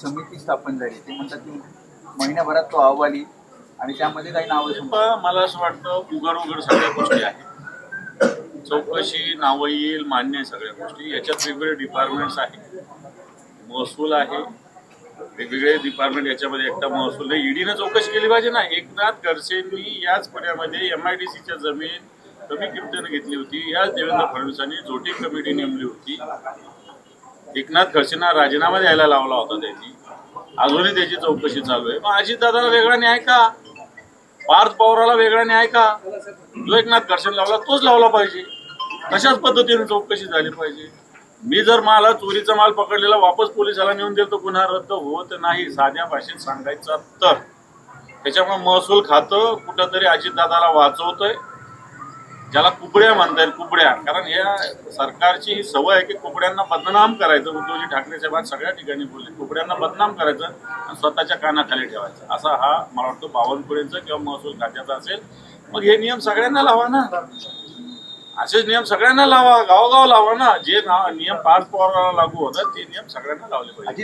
समिती स्थापन झाली, ते म्हणतात की महिन्याभरात तो अहवाल येईल आणि त्यामध्ये काही नावं मला असं वाटतं उघड सगळ्या गोष्टी आहेत. चौकशी नावं येईल, मान्य आहे सगळ्या गोष्टी. याच्यात वेगवेगळे डिपार्टमेंट्स आहेत, महसूल आहे, वेगवेगळे डिपार्टमेंट याच्यामध्ये. एकटा महसूल ईडीनं चौकशी केली पाहिजे ना. एकनाथ खडसेंनी याच पुण्यामध्ये MIDCच्या जमीन कमी किमतीने घेतली होती. याच देवेंद्र फडणवीसांनी जोटी कमिटी नेमली होती. एकनाथ खडसेंना राजीनामा द्यायला लावला होता त्यांनी. अजूनही त्याची चौकशी चालू आहे. मग अजितदादाला वेगळा न्याय का? पार्थ पवाराला वेगळा न्याय का? जो एकनाथ खडसेंना लावला तोच लावला पाहिजे. तशाच पद्धतीने चौकशी झाली पाहिजे. मी जर मला चोरीचा माल पकडलेला वापस पोलिसाला नेऊन देतो, गुन्हा रद्द होत नाही. साध्या भाषेत सांगायचं तर त्याच्यामुळे महसूल खातं कुठंतरी अजितदादाला वाचवतंय. ज्याला कुबड्या म्हणतायत, कुबड्या, कारण या सरकारची ही सवय आहे की कुबड्यांना बदनाम करायचं. उद्धवजी ठाकरे साहेब सगळ्या ठिकाणी बोलले, कुबड्यांना बदनाम करायचं आणि स्वतःच्या कानाखाली ठेवायचं. असा हा मला वाटतं बावनकुळेंचा किंवा महसूल खात्याचा असेल. मग हे नियम सगळ्यांना लावा ना. असेच नियम सगळ्यांना लावा, गावोगाव लावा ना. जे नियम पार्थ पवाराला लागू होतात ते नियम सगळ्यांना लावले पाहिजे.